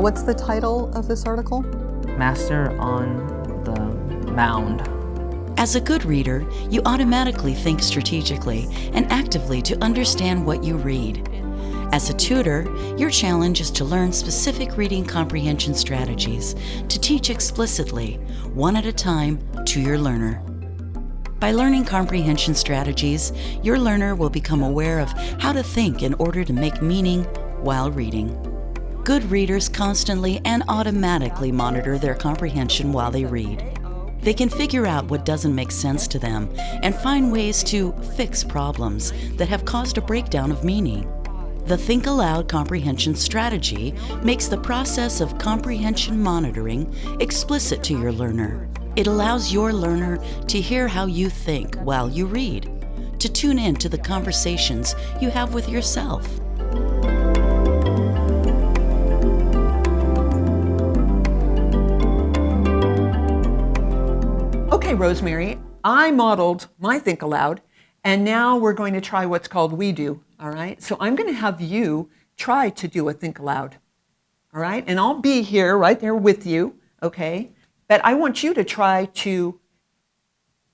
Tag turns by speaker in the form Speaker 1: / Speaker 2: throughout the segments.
Speaker 1: what's the title of this article?
Speaker 2: Master on the Mound.
Speaker 3: As a good reader, you automatically think strategically and actively to understand what you read. As a tutor, your challenge is to learn specific reading comprehension strategies to teach explicitly, one at a time, to your learner. By learning comprehension strategies, your learner will become aware of how to think in order to make meaning while reading. Good readers constantly and automatically monitor their comprehension while they read. They can figure out what doesn't make sense to them and find ways to fix problems that have caused a breakdown of meaning. The Think Aloud comprehension strategy makes the process of comprehension monitoring explicit to your learner. It allows your learner to hear how you think while you read, to tune in to the conversations you have with yourself.
Speaker 4: Okay, Rosemary, I modeled my Think Aloud, and now we're going to try what's called We Do, all right? So I'm going to have you try to do a Think Aloud, all right? And I'll be here right there with you, okay? But I want you to try to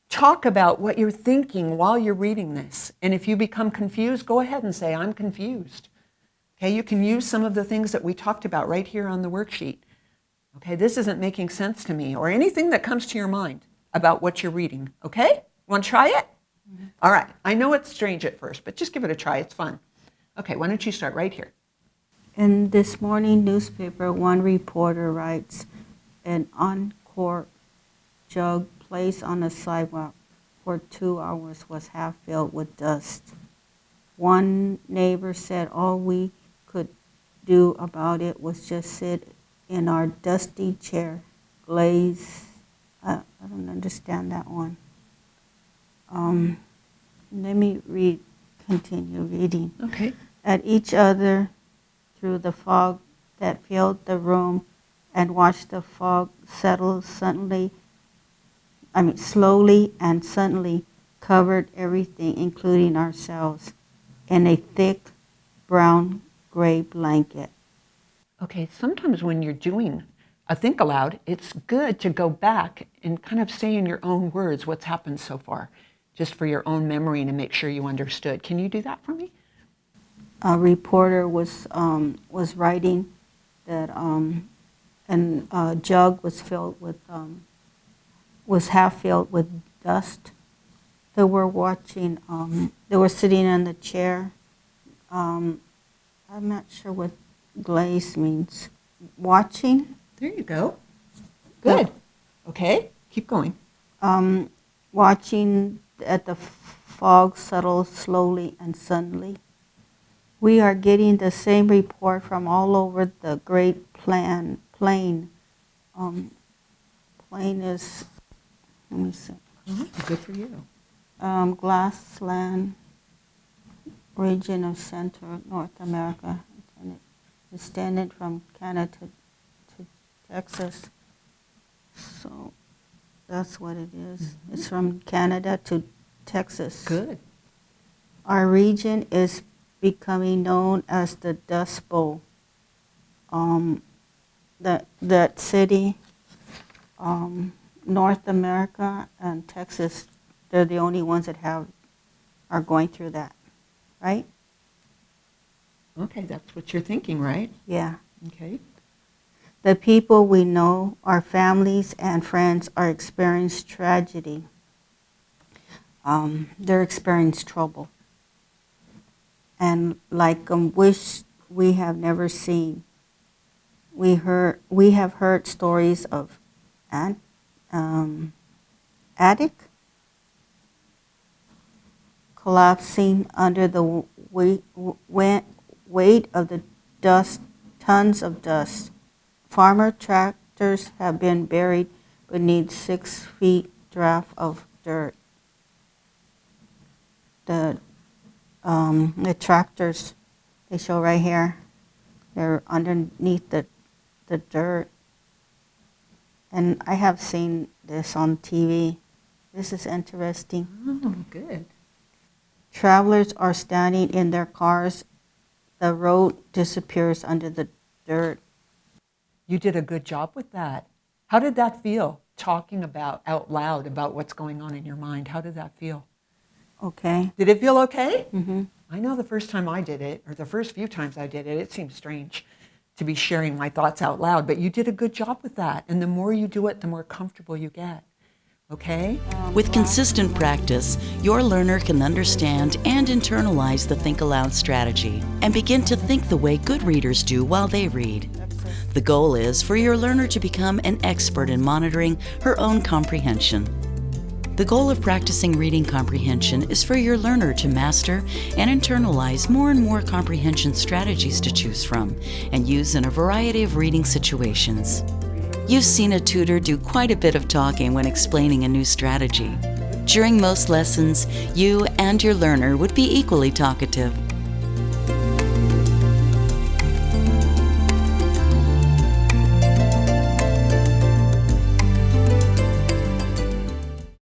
Speaker 4: talk about what you're thinking while you're reading this. And if you become confused, go ahead and say, I'm confused. Okay, you can use some of the things that we talked about right here on the worksheet. Okay, this isn't making sense to me, or anything that comes to your mind about what you're reading, okay? Want to try it? Mm-hmm. All right, I know it's strange at first, but just give it a try, it's fun. Okay, why don't you start right here?
Speaker 5: In this morning newspaper, one reporter writes, an uncorked jug placed on the sidewalk for 2 hours was half filled with dust. One neighbor said all we could do about it was just sit in our dusty chair, glaze. I don't understand that one. Let me continue reading.
Speaker 4: Okay.
Speaker 5: At each other through the fog that filled the room and watched the fog settle slowly and suddenly covered everything, including ourselves, in a thick brown gray blanket.
Speaker 4: Okay, sometimes when you're doing a Think Aloud, it's good to go back and kind of say in your own words what's happened so far, just for your own memory and to make sure you understood. Can you do that for me?
Speaker 5: A reporter was writing that and a jug was half filled with dust. They were watching. They were sitting in the chair. I'm not sure what glaze means. Watching.
Speaker 4: There you go. Good. Okay, keep going.
Speaker 5: Watching at the fog settle slowly and suddenly. We are getting the same report from all over the great plain. Plain is, let me see.
Speaker 4: Good for you.
Speaker 5: Glassland region of Central North America. And it extended from Canada to Texas. So that's what it is. Mm-hmm. It's from Canada to Texas.
Speaker 4: Good.
Speaker 5: Our region is becoming known as the Dust Bowl. That city, North America and Texas, they're the only ones that are going through that, right?
Speaker 4: Okay, that's what you're thinking, right?
Speaker 5: Yeah.
Speaker 4: Okay.
Speaker 5: The people we know, our families and friends, are experiencing tragedy. They're experiencing trouble. And like wish we have never seen. We have heard stories of attic collapsing under the weight of the dust, tons of dust. Farmer tractors have been buried beneath 6 feet draft of dirt. The tractors they show right here, they're underneath the dirt. And I have seen this on TV. This is interesting.
Speaker 4: Oh, good.
Speaker 5: Travelers are standing in their cars. The road disappears under the dirt.
Speaker 4: You did a good job with that. How did that feel, talking about out loud about what's going on in your mind? How did that feel?
Speaker 5: Okay.
Speaker 4: Did it feel okay?
Speaker 5: Mm-hmm.
Speaker 4: I know the first time I did it, or the first few times I did it, it seemed strange to be sharing my thoughts out loud, but you did a good job with that. And the more you do it, the more comfortable you get. Okay?
Speaker 3: With consistent practice, your learner can understand and internalize the Think Aloud strategy and begin to think the way good readers do while they read. The goal is for your learner to become an expert in monitoring her own comprehension. The goal of practicing reading comprehension is for your learner to master and internalize more and more comprehension strategies to choose from and use in a variety of reading situations. You've seen a tutor do quite a bit of talking when explaining a new strategy. During most lessons, you and your learner would be equally talkative.